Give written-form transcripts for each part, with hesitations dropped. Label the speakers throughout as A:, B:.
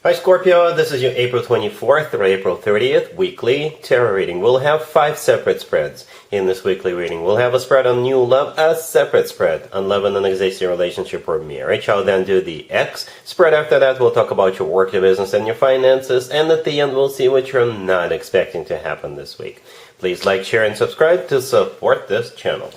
A: Hi Scorpio, this is your April 24th through April 30th weekly tarot reading. We'll have 5 separate spreads in this weekly reading. We'll have a spread on new love, a separate spread on love and an existing relationship or marriage. I'll then do the X spread after that. We'll talk about your work, your business, and your finances. And at the end, we'll see what you're not expecting to happen this week. Please like, share, and subscribe to support this channel.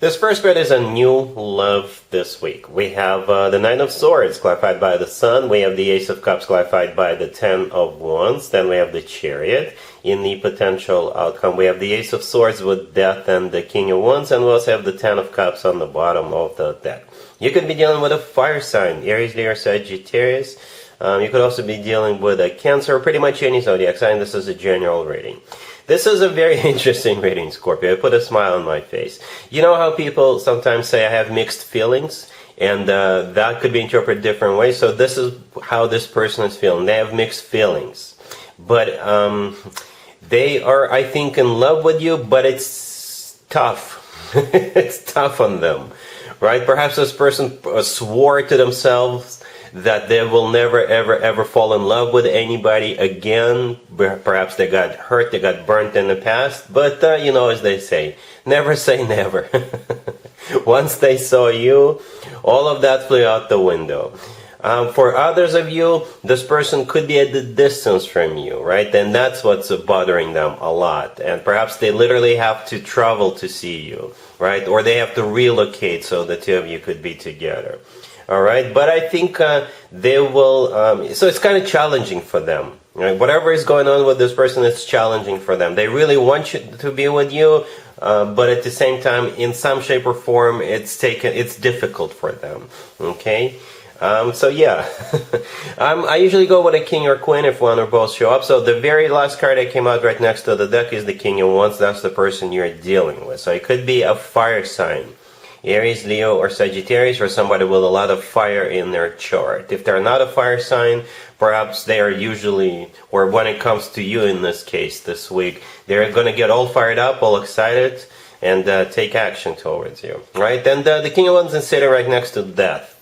A: This first spread is a new love this week. We have the Nine of Swords clarified by the Sun. We have the Ace of Cups clarified by the Ten of Wands. Then we have the Chariot. In the potential outcome, we have the Ace of Swords with Death and the King of Wands. And we also have the Ten of Cups on the bottom of the deck. You could be dealing with a fire sign, Aries, Leo, Sagittarius. You could also be dealing with a Cancer, or pretty much any zodiac sign. This is a general reading. This is a very interesting reading, Scorpio. I put a smile on my face. You know how people sometimes say I have mixed feelings? And that could be interpreted different ways. So this is how this person is feeling. They have mixed feelings. But they are, I think, in love with you, but it's tough. It's tough on them, right? Perhaps this person swore to themselves that they will never, ever, ever fall in love with anybody again. Perhaps they got hurt, they got burnt in the past. But, you know, as they say never. Once they saw you, all of that flew out the window. For others of you, this person could be at the distance from you, right? And that's what's bothering them a lot. And perhaps they literally have to travel to see you, right? Or they have to relocate so the two of you could be together. All right, but I think they will, so it's kind of challenging for them. Right? Whatever is going on with this person, it's challenging for them. They really want you to be with you, but at the same time, in some shape or form, it's difficult for them. Okay, so yeah, I usually go with a king or queen if one or both show up. So the very last card that came out right next to the deck is the King of Wands. That's the person you're dealing with. So it could be a fire sign. Aries, Leo, or Sagittarius, or somebody with a lot of fire in their chart. If they're not a fire sign, perhaps they are usually, or when it comes to you in this case this week, they're going to get all fired up, all excited, and take action towards you, right? And the King of Wands is sitting right next to Death,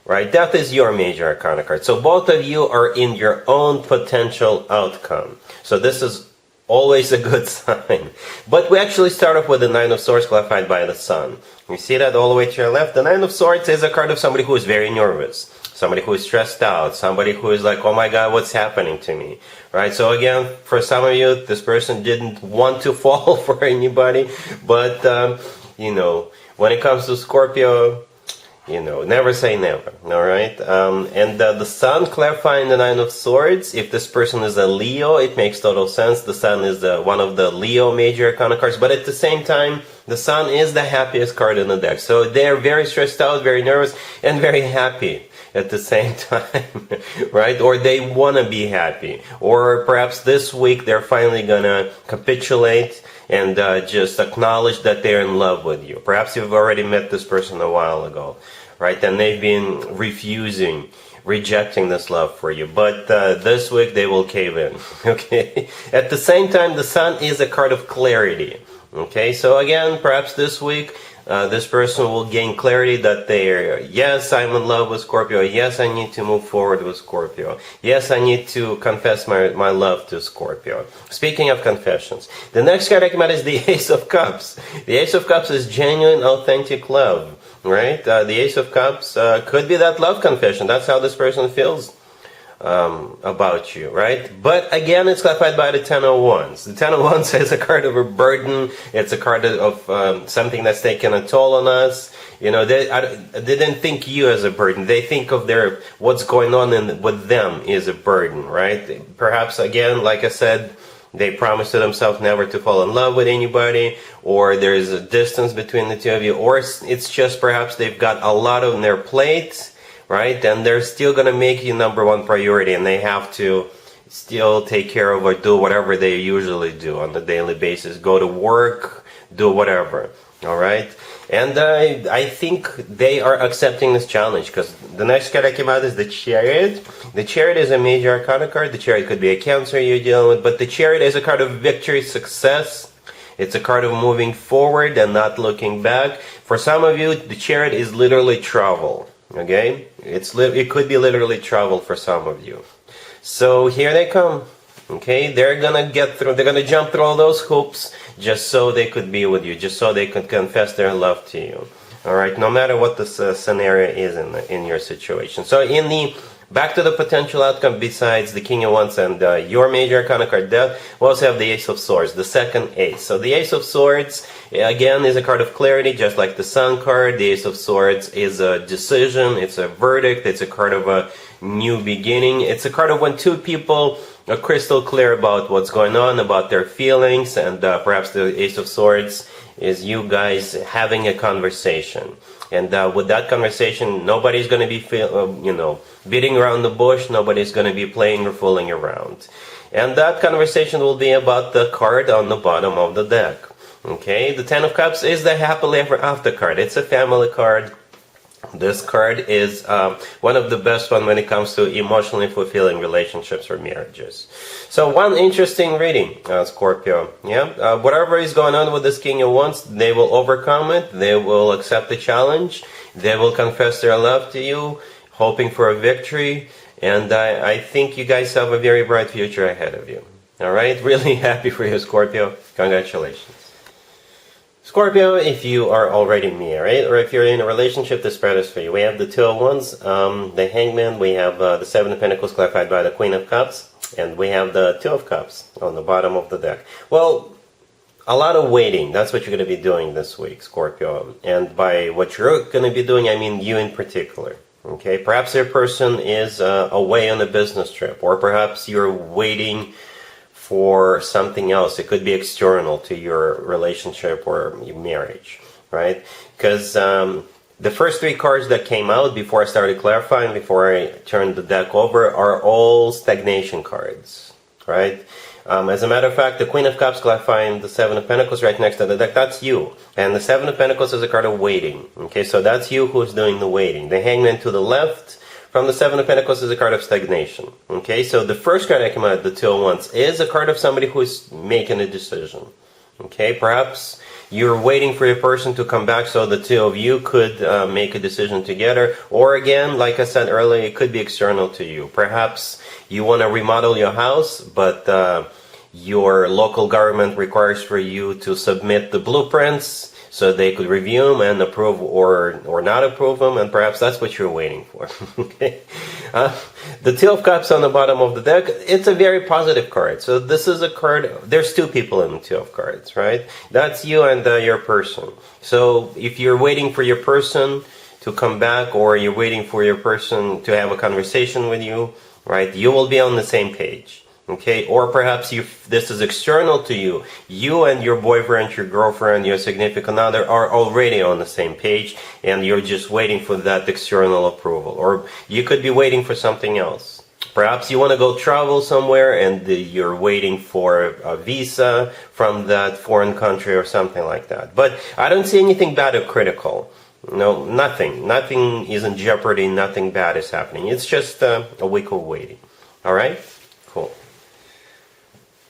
A: right? Death is your major arcana card. So both of you are in your own potential outcome. So this is always a good sign. But we actually start off with the Nine of Swords clarified by the Sun. You see that all the way to your left? The Nine of Swords is a card of somebody who is very nervous, somebody who is stressed out, somebody who is like, oh my God, what's happening to me? Right? So again, for some of you, this person didn't want to fall for anybody, but you know, when it comes to Scorpio, you know, never say never, all right? And the Sun clarifying the Nine of Swords, if this person is a Leo, it makes total sense. The Sun is one of the Leo major arcana cards, but at the same time, the Sun is the happiest card in the deck. So they're very stressed out, very nervous, and very happy at the same time, right? Or they want to be happy. Or perhaps this week they're finally going to capitulate and just acknowledge that they're in love with you. Perhaps you've already met this person a while ago, right? And they've been rejecting this love for you. But this week they will cave in, okay? At the same time, the Sun is a card of clarity, okay? So again, perhaps this week, this person will gain clarity that they're, yes, I'm in love with Scorpio. Yes, I need to move forward with Scorpio. Yes, I need to confess my love to Scorpio. Speaking of confessions, the next card I came out is the Ace of Cups. The Ace of Cups is genuine, authentic love, right? The Ace of Cups could be that love confession. That's how this person feels about you, right? But again, it's clarified by the Ten of Wands. The Ten of Wands is a card of a burden. It's a card of something that's taken a toll on us. You know, they didn't think you as a burden. They think of what's going on with them is a burden, right? Perhaps, again, like I said, they promised to themselves never to fall in love with anybody, or there's a distance between the two of you, or it's just perhaps they've got a lot on their plate, right? And they're still going to make you number one priority, and they have to still take care of or do whatever they usually do on a daily basis. Go to work, do whatever, all right? And I think they are accepting this challenge, because the next card that came out is the Chariot. The Chariot is a major arcana card. The Chariot could be a Cancer you're dealing with, but the Chariot is a card of victory, success. It's a card of moving forward and not looking back. For some of you, the Chariot is literally travel. Okay, it could be literally travel for some of you. So here they come. Okay, they're gonna get through. They're gonna jump through all those hoops just so they could be with you, just so they could confess their love to you. All right, no matter what the scenario is in your situation. So back to the potential outcome, besides the King of Wands and your major arcana card, Death, we also have the Ace of Swords, the second ace. So the Ace of Swords, again, is a card of clarity, just like the Sun card. The Ace of Swords is a decision, it's a verdict, it's a card of a new beginning. It's a card of when two people are crystal clear about what's going on, about their feelings, and perhaps the Ace of Swords is you guys having a conversation. And with that conversation, nobody's going to be, beating around the bush. Nobody's going to be playing or fooling around. And that conversation will be about the card on the bottom of the deck. Okay, the Ten of Cups is the happily ever after card. It's a family card. This card is one of the best ones when it comes to emotionally fulfilling relationships or marriages. So one interesting reading, Scorpio. Yeah, whatever is going on with this King of Wands, they will overcome it. They will accept the challenge. They will confess their love to you, hoping for a victory. And I think you guys have a very bright future ahead of you. All right, really happy for you, Scorpio. Congratulations. Scorpio, if you are already married or if you're in a relationship, this spread is for you. We have the Two of Wands, the Hangman, we have the Seven of Pentacles clarified by the Queen of Cups, and we have the Two of Cups on the bottom of the deck. Well, a lot of waiting. That's what you're going to be doing this week, Scorpio. And by what you're going to be doing, I mean you in particular. Okay, perhaps your person is away on a business trip, or perhaps you're waiting for something else. It could be external to your relationship or your marriage, right? Because the first three cards that came out before I started clarifying, before I turned the deck over, are all stagnation cards, right? As a matter of fact, the Queen of Cups clarifying the Seven of Pentacles right next to the deck, that's you. And the Seven of Pentacles is a card of waiting. Okay, so that's you who's doing the waiting. The Hangman to the left from the Seven of Pentacles is a card of stagnation. Okay, so the first card that came out, the Two of Wands, is a card of somebody who is making a decision. Okay, perhaps you're waiting for your person to come back so the two of you could make a decision together. Or again, like I said earlier, it could be external to you. Perhaps you want to remodel your house, but your local government requires for you to submit the blueprints so they could review them and approve or not approve them, and perhaps that's what you're waiting for. Okay, the Two of Cups on the bottom of the deck, it's a very positive card. So this is a card, there's two people in the Two of Cards, right? That's you and your person. So if you're waiting for your person to come back, or you're waiting for your person to have a conversation with you, right, you will be on the same page. Okay, or perhaps this is external to you. You and your boyfriend, your girlfriend, your significant other are already on the same page, and you're just waiting for that external approval. Or you could be waiting for something else. Perhaps you want to go travel somewhere, and you're waiting for a visa from that foreign country or something like that. But I don't see anything bad or critical. No, nothing. Nothing is in jeopardy. Nothing bad is happening. It's just a week of waiting. All right? Cool.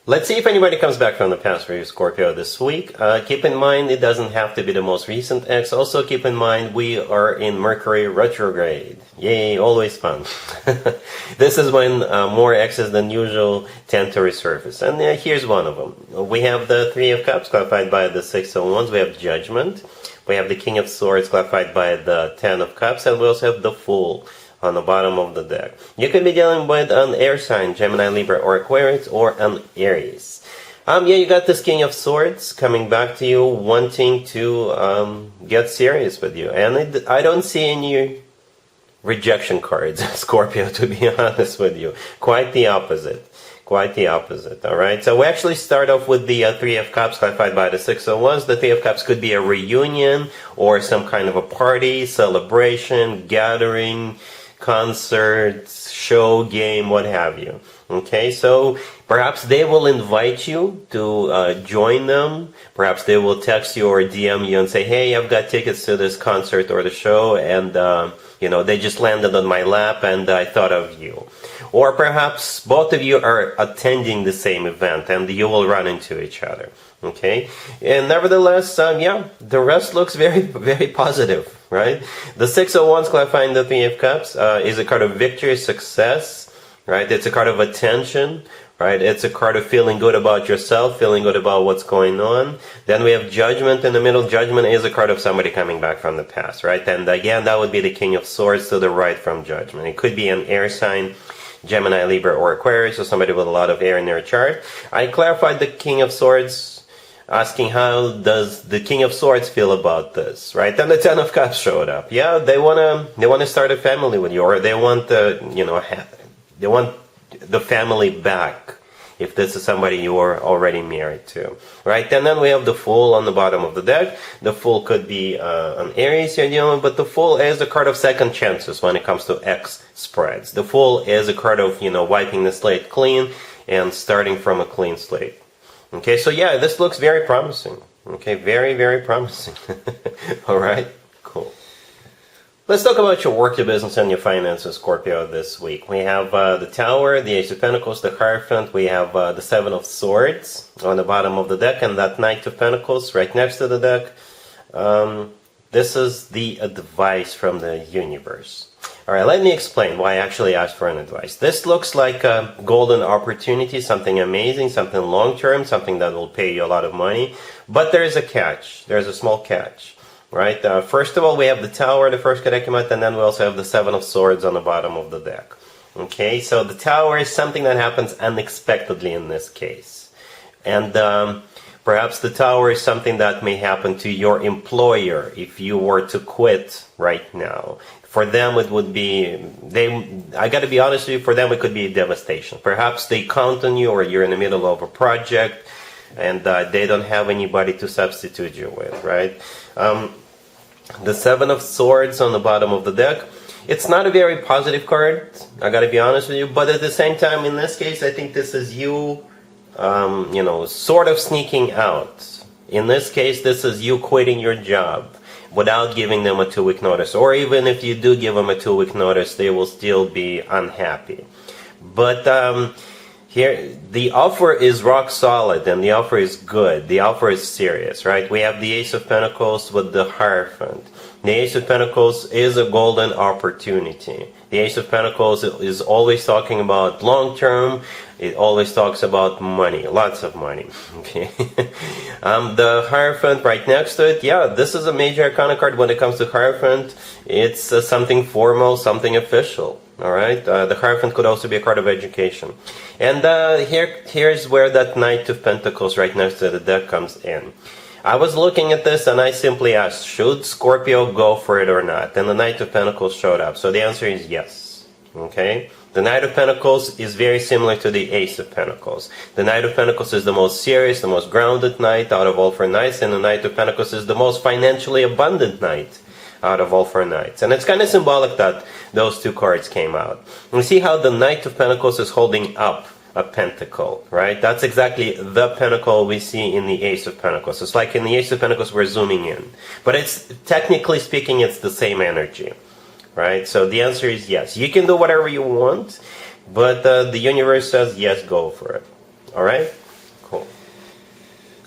A: Let's see if anybody comes back from the past for you, Scorpio, this week. Keep in mind, it doesn't have to be the most recent ex. Also, keep in mind, we are in Mercury retrograde. Yay, always fun. This is when more exes than usual tend to resurface. And here's one of them. We have the Three of Cups, clarified by the Six of Wands. We have Judgment. We have the King of Swords, clarified by the Ten of Cups. And we also have the Fool on the bottom of the deck. You could be dealing with an air sign, Gemini, Libra, or Aquarius, or an Aries. Yeah, you got this King of Swords coming back to you, wanting to get serious with you. And I don't see any rejection cards, Scorpio, to be honest with you. Quite the opposite. Quite the opposite, all right? So we actually start off with the Three of Cups, clarified by the Six of Wands. The Three of Cups could be a reunion or some kind of a party, celebration, gathering, concerts, show, game, what have you. Okay, so perhaps they will invite you to join them. Perhaps they will text you or DM you and say, hey, I've got tickets to this concert or the show, and they just landed on my lap and I thought of you. Or perhaps both of you are attending the same event and you will run into each other. Okay, and nevertheless, the rest looks very, very positive, right? The Six of Wands, clarifying the Three of Cups, is a card of victory, success, right? It's a card of attention, right? It's a card of feeling good about yourself, feeling good about what's going on. Then we have Judgment in the middle. Judgment is a card of somebody coming back from the past, right? And again, that would be the King of Swords to the right from Judgment. It could be an air sign, Gemini, Libra, or Aquarius, or somebody with a lot of air in their chart. I clarified the King of Swords, asking how does the King of Swords feel about this, right? Then the Ten of Cups showed up. Yeah, they wanna start a family with you, or they want they want the family back, if this is somebody you are already married to, right? And then we have the Fool on the bottom of the deck. The Fool could be an Aries you're dealing with, but the Fool is a card of second chances when it comes to X spreads. The Fool is a card of, wiping the slate clean and starting from a clean slate. Okay, so yeah, this looks very promising. Okay, very, very promising. All right, cool. Let's talk about your work, your business, and your finances, Scorpio, this week. We have the Tower, the Ace of Pentacles, the Hierophant. We have the Seven of Swords on the bottom of the deck, and that Knight of Pentacles right next to the deck. This is the advice from the universe. All right, let me explain why I actually asked for an advice. This looks like a golden opportunity, something amazing, something long-term, something that will pay you a lot of money. But there's a catch. There's a small catch, right? First of all, we have the Tower, the first card that came out, and then we also have the Seven of Swords on the bottom of the deck. Okay, so the Tower is something that happens unexpectedly in this case. And perhaps the Tower is something that may happen to your employer if you were to quit right now. For them, it would be, I got to be honest with you, for them it could be devastation. Perhaps they count on you, or you're in the middle of a project and they don't have anybody to substitute you with, right? The Seven of Swords on the bottom of the deck, it's not a very positive card, I got to be honest with you, but at the same time, in this case, I think this is you, sort of sneaking out. In this case, this is you quitting your job without giving them a 2-week notice. Or even if you do give them a 2-week notice, they will still be unhappy. But here, the offer is rock solid, and the offer is good. The offer is serious, right? We have the Ace of Pentacles with the Hierophant. The Ace of Pentacles is a golden opportunity. The Ace of Pentacles is always talking about long-term. It always talks about money, lots of money. Okay, the Hierophant right next to it. Yeah, this is a major arcana card when it comes to Hierophant. It's something formal, something official. All right, the Hierophant could also be a card of education. And here's where that Knight of Pentacles right next to the deck comes in. I was looking at this and I simply asked, should Scorpio go for it or not? And the Knight of Pentacles showed up. So the answer is yes. Okay? The Knight of Pentacles is very similar to the Ace of Pentacles. The Knight of Pentacles is the most serious, the most grounded knight out of all 4 knights, and the Knight of Pentacles is the most financially abundant knight out of all 4 knights. And it's kind of symbolic that those 2 cards came out. And see how the Knight of Pentacles is holding up a pentacle, right? That's exactly the pentacle we see in the Ace of Pentacles. It's like in the Ace of Pentacles, we're zooming in. But it's, technically speaking, it's the same energy, right? So the answer is yes. You can do whatever you want, but the universe says yes, go for it. All right? Cool.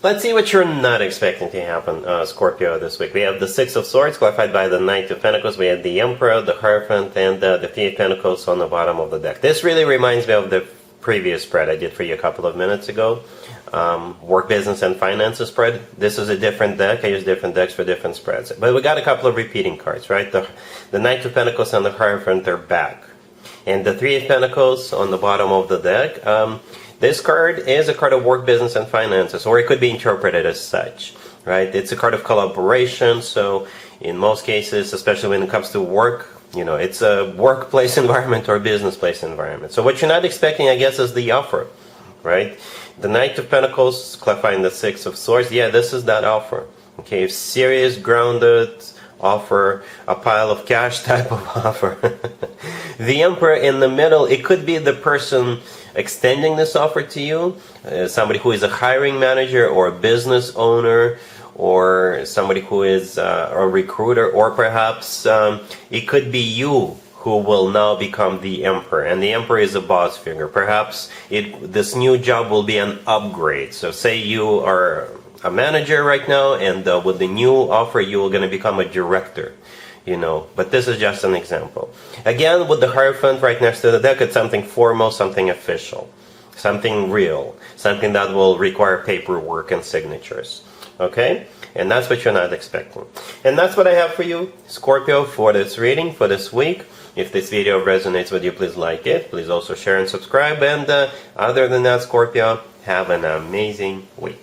A: Let's see what you're not expecting to happen, Scorpio, this week. We have the Six of Swords, clarified by the Knight of Pentacles. We have the Emperor, the Hierophant, and the Three of Pentacles on the bottom of the deck. This really reminds me of the previous spread I did for you a couple of minutes ago. Work, business, and finances spread. This is a different deck. I use different decks for different spreads. But we got a couple of repeating cards, right? The Knight of Pentacles and the Hierophant are back. And the Three of Pentacles on the bottom of the deck. This card is a card of work, business, and finances, or it could be interpreted as such, right? It's a card of collaboration. So in most cases, especially when it comes to work, it's a workplace environment or business place environment. So what you're not expecting, I guess, is the offer, right? The Knight of Pentacles, clarifying the Six of Swords. Yeah, this is that offer. Okay, serious, grounded offer, a pile of cash type of offer. The Emperor in the middle, it could be the person extending this offer to you, somebody who is a hiring manager or a business owner, or somebody who is a recruiter, or perhaps it could be you who will now become the Emperor. And the Emperor is a boss figure. Perhaps this new job will be an upgrade. So say you are a manager right now, and with the new offer, you are going to become a director. but this is just an example. Again, with the Hierophant right next to the deck, it's something formal, something official, something real, something that will require paperwork and signatures. Okay? And that's what you're not expecting. And that's what I have for you, Scorpio, for this reading for this week. If this video resonates with you, please like it. Please also share and subscribe. And other than that, Scorpio, have an amazing week.